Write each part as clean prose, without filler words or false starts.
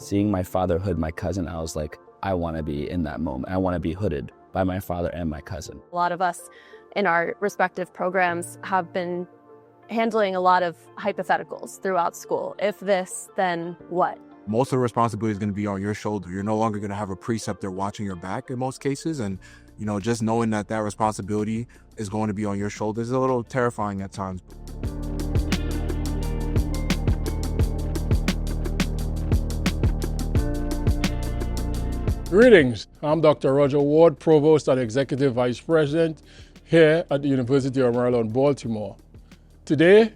Seeing my father hood my cousin, I was like, I want to be in that moment. I want to be hooded by my father and my cousin. A lot of us in our respective programs have been handling a lot of hypotheticals throughout school. If this, then what? Most of the responsibility is going to be on your shoulder. You're no longer going to have a preceptor watching your back in most cases. And, just knowing that responsibility is going to be on your shoulders is a little terrifying at times. Greetings, I'm Dr. Roger Ward, Provost and Executive Vice President here at the University of Maryland, Baltimore. Today,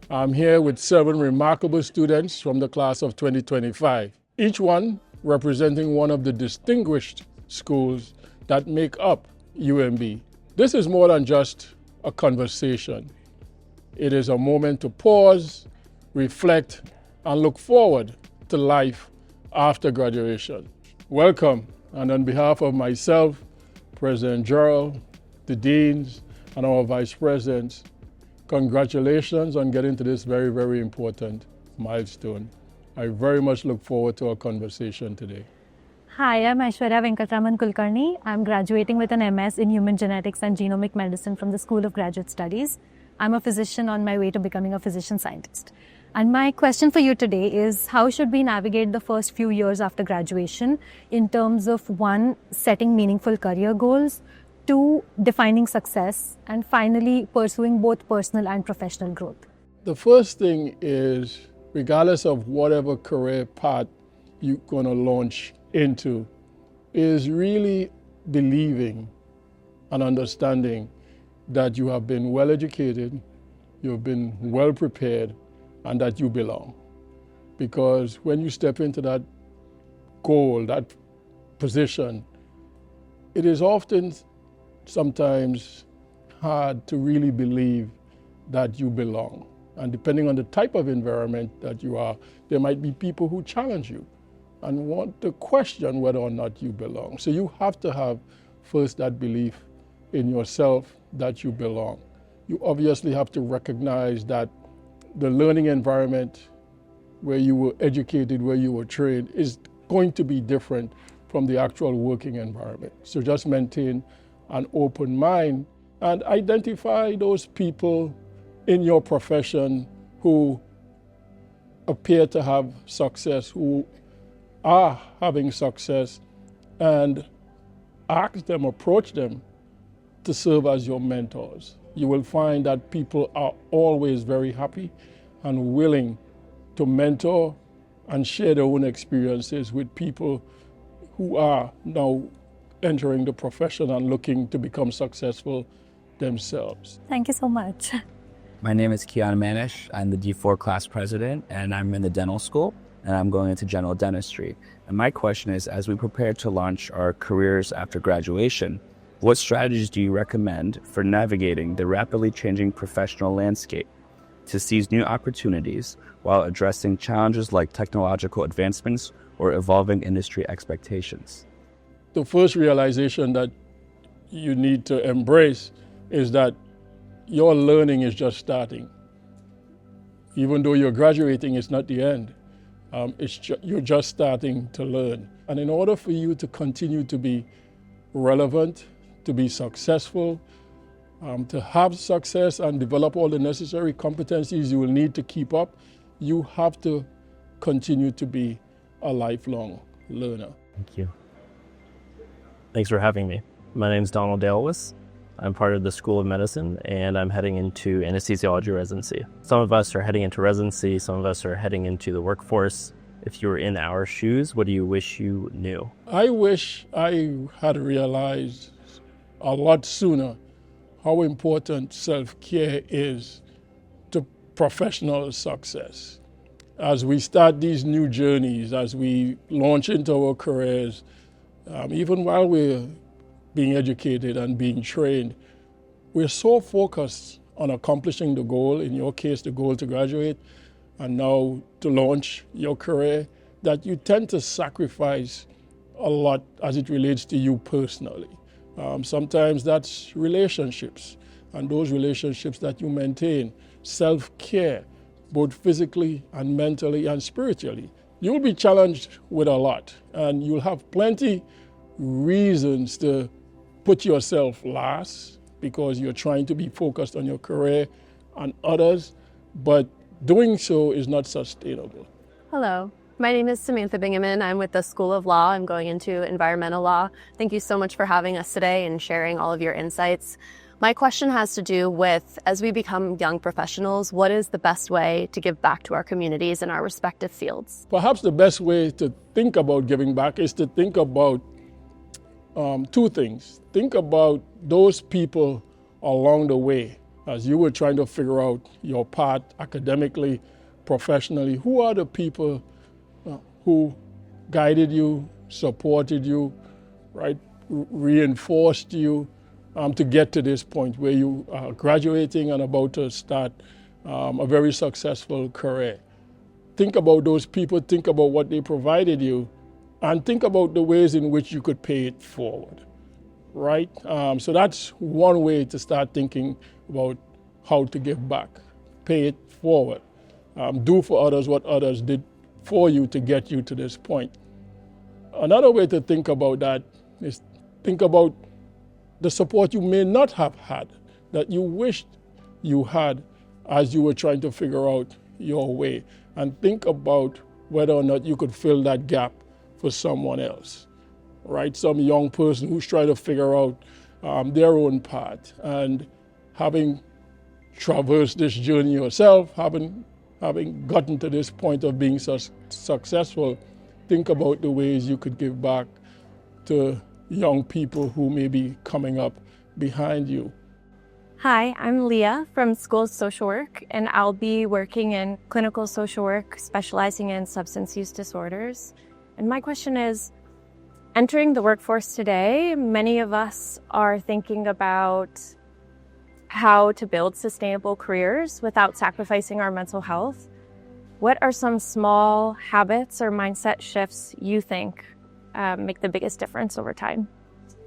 I'm here with 7 remarkable students from the class of 2025, each one representing one of the distinguished schools that make up UMB. This is more than just a conversation. It is a moment to pause, reflect, and look forward to life after graduation. Welcome, and on behalf of myself, President Gerald, the deans, and our vice presidents, congratulations on getting to this very, very important milestone. I very much look forward to our conversation today. Hi, I'm Aishwarya Venkatraman Kulkarni. I'm graduating with an MS in Human Genetics and Genomic Medicine from the School of Graduate Studies. I'm a physician on my way to becoming a physician scientist. And my question for you today is, how should we navigate the first few years after graduation in terms of 1, setting meaningful career goals, 2, defining success, and finally, pursuing both personal and professional growth? The first thing is, regardless of whatever career path you're going to launch into, is really believing and understanding that you have been well educated, you've been well prepared, and that you belong. Because when you step into that goal, that position, it is often sometimes hard to really believe that you belong. And depending on the type of environment that you are, there might be people who challenge you and want to question whether or not you belong. So you have to have first that belief in yourself that you belong. You obviously have to recognize that the learning environment where you were educated, where you were trained, is going to be different from the actual working environment. So just maintain an open mind and identify those people in your profession who appear to have success, who are having success, and ask them, approach them to serve as your mentors. You will find that people are always very happy and willing to mentor and share their own experiences with people who are now entering the profession and looking to become successful themselves. Thank you so much. My name is Kian Manish. I'm the D4 class president, and I'm in the dental school, and I'm going into general dentistry. And my question is, as we prepare to launch our careers after graduation, what strategies do you recommend for navigating the rapidly changing professional landscape to seize new opportunities while addressing challenges like technological advancements or evolving industry expectations? The first realization that you need to embrace is that your learning is just starting. Even though you're graduating, it's not the end. You're just starting to learn. And in order for you to continue to be relevant, to be successful, to have success and develop all the necessary competencies you will need to keep up, you have to continue to be a lifelong learner. Thank you. Thanks for having me. My name is Donald Dalewis. I'm part of the School of Medicine, and I'm heading into anesthesiology residency. Some of us are heading into residency, some of us are heading into the workforce. If you were in our shoes, what do you wish you knew? I wish I had realized a lot sooner how important self-care is to professional success. As we start these new journeys, as we launch into our careers, even while we're being educated and being trained, we're so focused on accomplishing the goal, in your case, the goal to graduate, and now to launch your career, that you tend to sacrifice a lot as it relates to you personally. Sometimes that's relationships, and those relationships that you maintain, self-care, both physically and mentally and spiritually, you'll be challenged with a lot, and you'll have plenty reasons to put yourself last because you're trying to be focused on your career and others, but doing so is not sustainable. Hello, my name is Samantha Bingaman. I'm with the School of Law. I'm going into environmental law. Thank you so much for having us today and sharing all of your insights. My question has to do with, as we become young professionals, what is the best way to give back to our communities in our respective fields? Perhaps the best way to think about giving back is to think about two things. Think about those people along the way as you were trying to figure out your path academically, professionally. Who are the people who guided you, supported you, right? Reinforced you to get to this point where you are graduating and about to start a very successful career. Think about those people, think about what they provided you, and think about the ways in which you could pay it forward, right? So that's one way to start thinking about how to give back. Pay it forward. Do for others what others did for you to get you to this point. Another way to think about that is think about the support you may not have had, that you wished you had as you were trying to figure out your way. And think about whether or not you could fill that gap for someone else, right? Some young person who's trying to figure out their own path, and having traversed this journey yourself, having gotten to this point of being successful, think about the ways you could give back to young people who may be coming up behind you. Hi, I'm Leah from School of Social Work, and I'll be working in clinical social work, specializing in substance use disorders. And my question is, entering the workforce today, many of us are thinking about how to build sustainable careers without sacrificing our mental health. What are some small habits or mindset shifts you think make the biggest difference over time?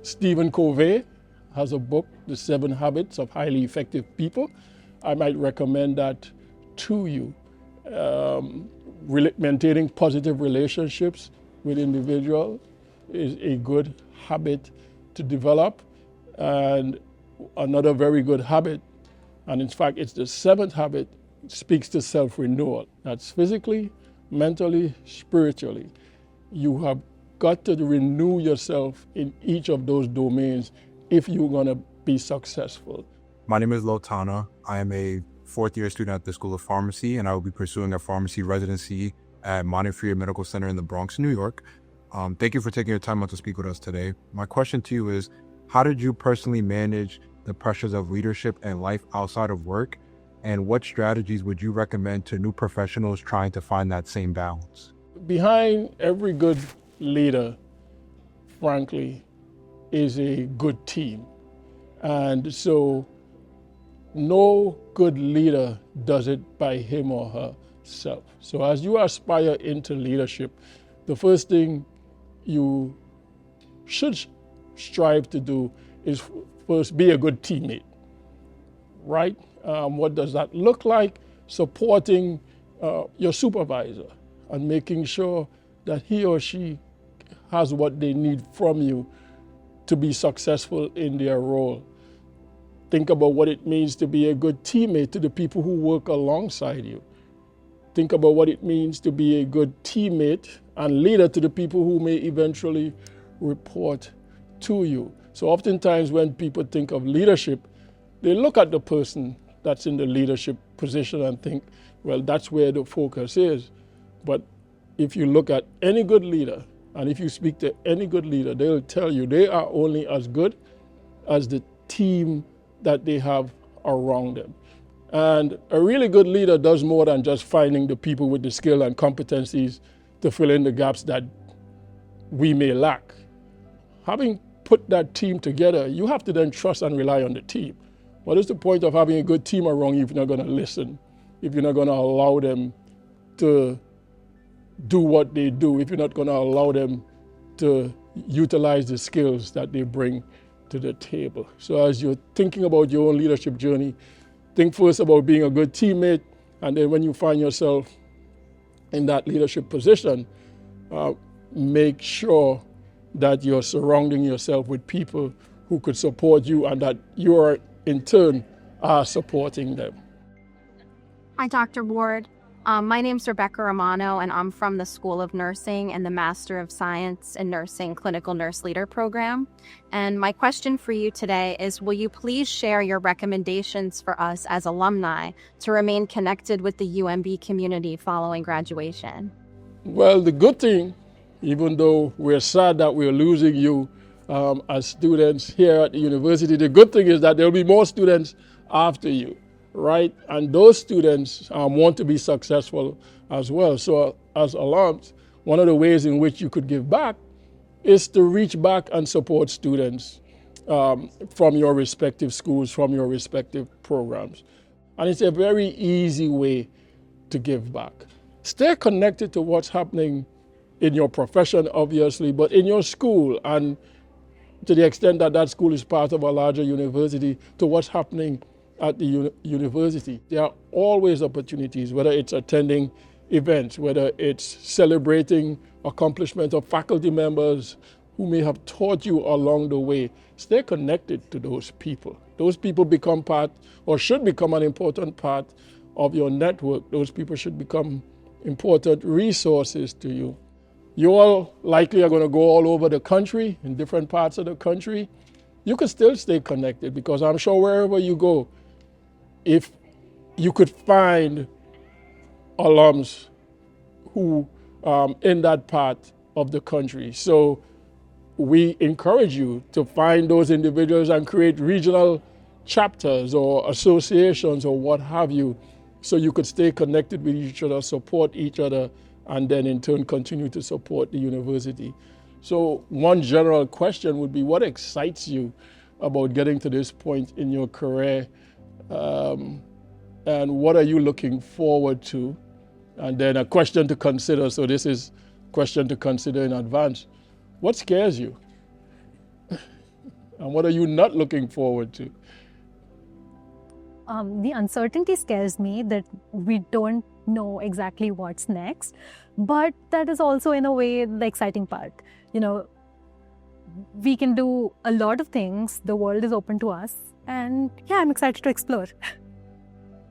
Stephen Covey has a book, The 7 Habits of Highly Effective People. I might recommend that to you. Maintaining positive relationships with individuals is a good habit to develop. And another very good habit, and in fact it's the 7th habit, speaks to self-renewal. That's physically, mentally, spiritually. You have got to renew yourself in each of those domains if you're going to be successful. My name is Lotana. I am a 4th-year student at the School of Pharmacy, and I will be pursuing a pharmacy residency at Montefiore Medical Center in the Bronx, New York. Thank you for taking your time out to speak with us today. My question to you is, how did you personally manage the pressures of leadership and life outside of work? And what strategies would you recommend to new professionals trying to find that same balance? Behind every good leader, frankly, is a good team. And so no good leader does it by him or herself. So as you aspire into leadership, the first thing you should strive to do is first be a good teammate, right? What does that look like? Supporting your supervisor and making sure that he or she has what they need from you to be successful in their role. Think about what it means to be a good teammate to the people who work alongside you. Think about what it means to be a good teammate and leader to the people who may eventually report to you. So oftentimes when people think of leadership, they look at the person that's in the leadership position and think, well, that's where the focus is. But if you look at any good leader, and if you speak to any good leader, they'll tell you they are only as good as the team that they have around them. And a really good leader does more than just finding the people with the skill and competencies to fill in the gaps that we may lack. Having put that team together, you have to then trust and rely on the team. What is the point of having a good team around you if you're not going to listen, if you're not going to allow them to do what they do, if you're not going to allow them to utilize the skills that they bring to the table? So as you're thinking about your own leadership journey, think first about being a good teammate, and then when you find yourself in that leadership position, make sure that you're surrounding yourself with people who could support you and that you are in turn are supporting them. Hi, Dr. Ward. My name's Rebecca Romano, and I'm from the School of Nursing and the Master of Science in Nursing Clinical Nurse Leader program. And my question for you today is, will you please share your recommendations for us as alumni to remain connected with the UMB community following graduation? Well, the good thing, even though we're sad that we're losing you as students here at the university, the good thing is that there'll be more students after you, right? And those students want to be successful as well. So as alums, one of the ways in which you could give back is to reach back and support students from your respective schools, from your respective programs. And it's a very easy way to give back. Stay connected to what's happening in your profession, obviously, but in your school, and to the extent that that school is part of a larger university, to what's happening at the university. There are always opportunities, whether it's attending events, whether it's celebrating accomplishment of faculty members who may have taught you along the way. Stay connected to those people. Those people become part, or should become an important part of your network. Those people should become important resources to you. You all likely are going to go all over the country, in different parts of the country. You can still stay connected, because I'm sure wherever you go, if you could find alums who in that part of the country. So we encourage you to find those individuals and create regional chapters or associations or what have you, so you could stay connected with each other, support each other, and then in turn continue to support the university. So one general question would be, what excites you about getting to this point in your career? And what are you looking forward to? And then a question to consider, so this is a question to consider in advance. What scares you? And what are you not looking forward to? The uncertainty scares me, that we don't know exactly what's next, but that is also in a way the exciting part. You know, we can do a lot of things, the world is open to us, and yeah, I'm excited to explore.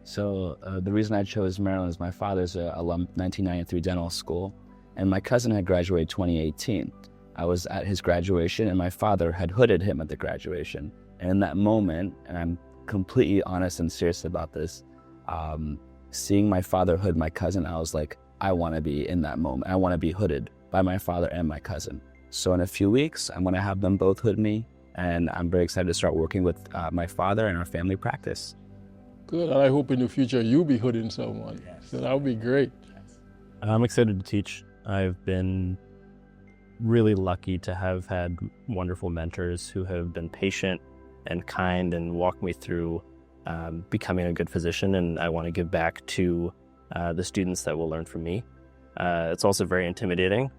So the reason I chose Maryland is my father's an alum 1993 dental school, and my cousin had graduated 2018. I was at his graduation, and my father had hooded him at the graduation. And in that moment, and I'm completely honest and serious about this, seeing my father hood my cousin, I was like, I want to be in that moment. I want to be hooded by my father and my cousin. So in a few weeks, I'm going to have them both hood me, and I'm very excited to start working with my father and our family practice. Good, and I hope in the future you'll be hooding someone. Yes. So that would be great. I'm excited to teach. I've been really lucky to have had wonderful mentors who have been patient and kind and walked me through becoming a good physician, and I want to give back to the students that will learn from me. It's also very intimidating.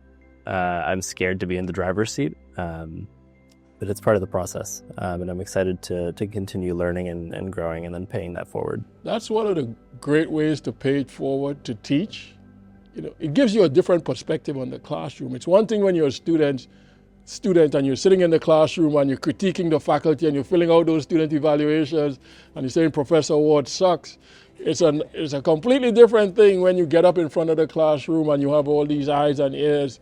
I'm scared to be in the driver's seat, but it's part of the process, and I'm excited to continue learning and growing and then paying that forward. That's one of the great ways to pay it forward, to teach. You know, it gives you a different perspective on the classroom. It's one thing when you're a student and you're sitting in the classroom and you're critiquing the faculty and you're filling out those student evaluations and you're saying Professor Ward sucks. It's a completely different thing when you get up in front of the classroom and you have all these eyes and ears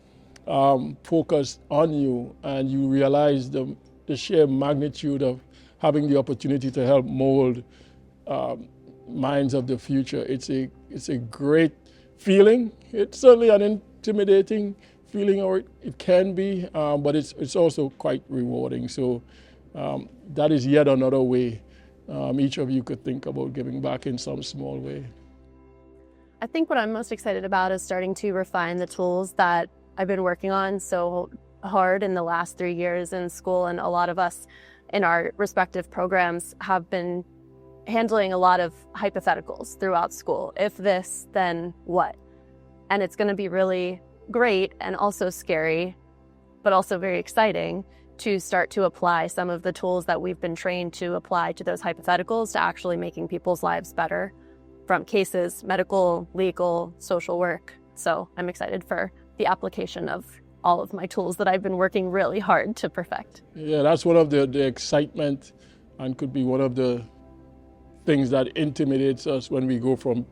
focused on you, and you realize the sheer magnitude of having the opportunity to help mold minds of the future. It's a great feeling. It's certainly an intimidating feeling, or it can be, but it's also quite rewarding. So that is yet another way each of you could think about giving back in some small way. I think what I'm most excited about is starting to refine the tools that I've been working on so hard in the last 3 years in school, and a lot of us in our respective programs have been handling a lot of hypotheticals throughout school. If this, then what? And it's going to be really great and also scary, but also very exciting to start to apply some of the tools that we've been trained to apply to those hypotheticals to actually making people's lives better, from cases, medical, legal, social work, So I'm excited for the application of all of my tools that I've been working really hard to perfect. Yeah, that's one of the excitement and could be one of the things that intimidates us when we go from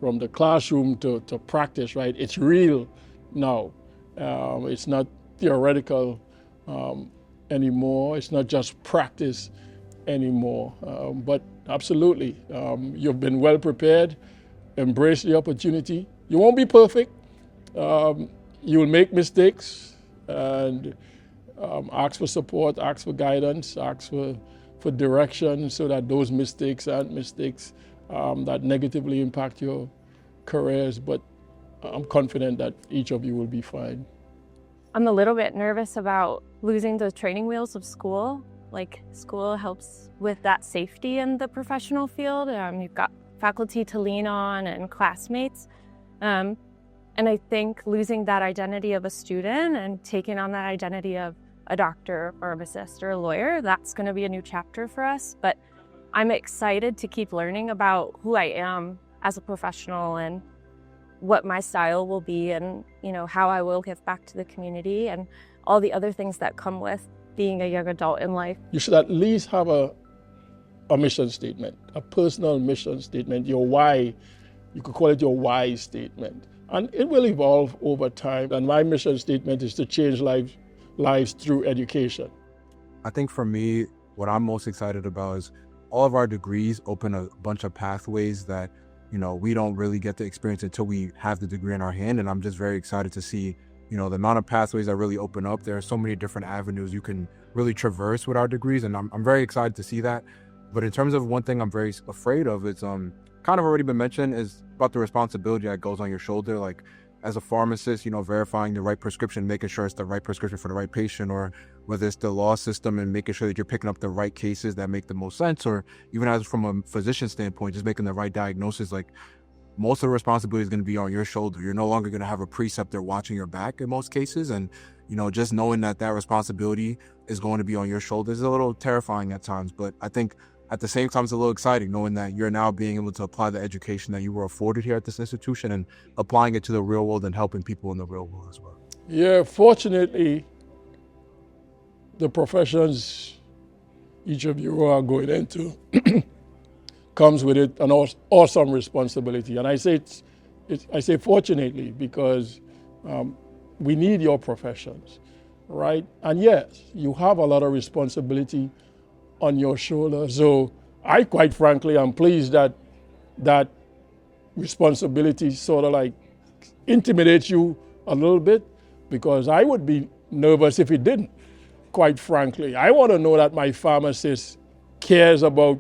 the classroom to practice, right? It's real now. It's not theoretical anymore. It's not just practice anymore. But absolutely, you've been well prepared. Embrace the opportunity. You won't be perfect. You will make mistakes, and ask for support, ask for guidance, ask for direction so that those mistakes aren't mistakes that negatively impact your careers. But I'm confident that each of you will be fine. I'm a little bit nervous about losing the training wheels of school. Like, school helps with that safety in the professional field. You've got faculty to lean on and classmates. And I think losing that identity of a student and taking on that identity of a doctor, a pharmacist, or a lawyer, that's going to be a new chapter for us. But I'm excited to keep learning about who I am as a professional and what my style will be, and how I will give back to the community and all the other things that come with being a young adult in life. You should at least have a mission statement, a personal mission statement, your why. You could call it your why statement. And it will evolve over time. And my mission statement is to change lives through education. I think for me, what I'm most excited about is all of our degrees open a bunch of pathways that, we don't really get to experience until we have the degree in our hand. And I'm just very excited to see, the amount of pathways that really open up. There are so many different avenues you can really traverse with our degrees. And I'm very excited to see that. But in terms of one thing I'm very afraid of, it's kind of already been mentioned, is about the responsibility that goes on your shoulder. Like, as a pharmacist, verifying the right prescription, making sure it's the right prescription for the right patient, or whether it's the law system and making sure that you're picking up the right cases that make the most sense, or even as from a physician standpoint, just making the right diagnosis. Like, most of the responsibility is going to be on your shoulder. You're no longer going to have a preceptor watching your back in most cases. And, just knowing that responsibility is going to be on your shoulders is a little terrifying at times. But I think at the same time, it's a little exciting knowing that you're now being able to apply the education that you were afforded here at this institution and applying it to the real world and helping people in the real world as well. Yeah, fortunately, the professions each of you are going into comes with it an awesome responsibility. And I say fortunately because we need your professions, right? And yes, you have a lot of responsibility on your shoulders. So I, quite frankly, am pleased that that responsibility sort of like intimidates you a little bit, because I would be nervous if it didn't, quite frankly. I want to know that my pharmacist cares about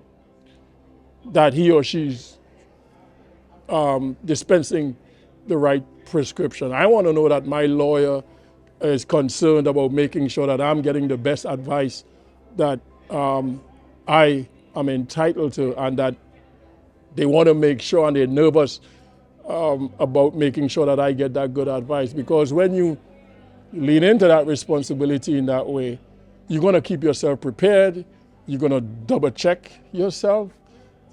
that he or she's dispensing the right prescription. I want to know that my lawyer is concerned about making sure that I'm getting the best advice that I am entitled to, and that they want to make sure, and they're nervous about making sure that I get that good advice. Because when you lean into that responsibility in that way, you're going to keep yourself prepared. You're going to double check yourself.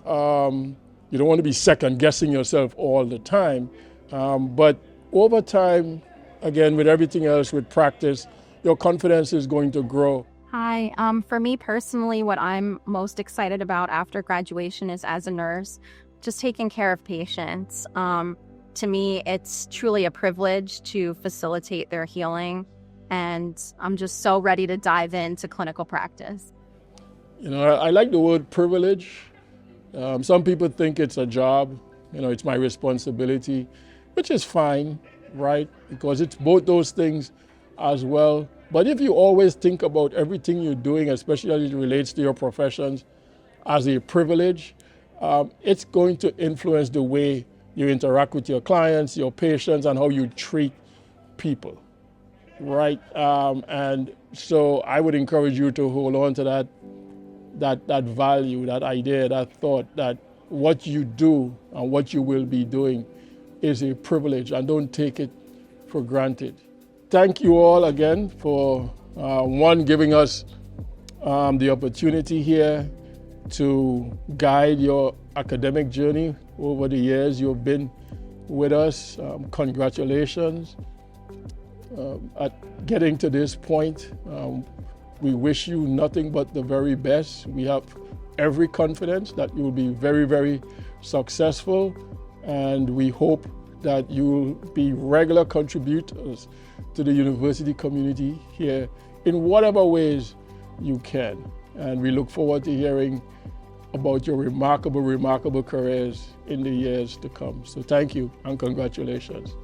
You don't want to be second guessing yourself all the time. But over time, again, with everything else, with practice, your confidence is going to grow. Hi, for me personally, what I'm most excited about after graduation is, as a nurse, just taking care of patients. To me, it's truly a privilege to facilitate their healing, and I'm just so ready to dive into clinical practice. I like the word privilege. Some people think it's a job, it's my responsibility, which is fine, right? Because it's both those things as well. But if you always think about everything you're doing, especially as it relates to your professions, as a privilege, it's going to influence the way you interact with your clients, your patients, and how you treat people, right? And so I would encourage you to hold on to that value, that idea, that thought, that what you do and what you will be doing is a privilege, and don't take it for granted. Thank you all again for, giving us the opportunity here to guide your academic journey over the years you've been with us. Congratulations at getting to this point. We wish you nothing but the very best. We have every confidence that you will be very, very successful, and we hope that you will be regular contributors to the university community here in whatever ways you can. And we look forward to hearing about your remarkable, remarkable careers in the years to come. So thank you and congratulations.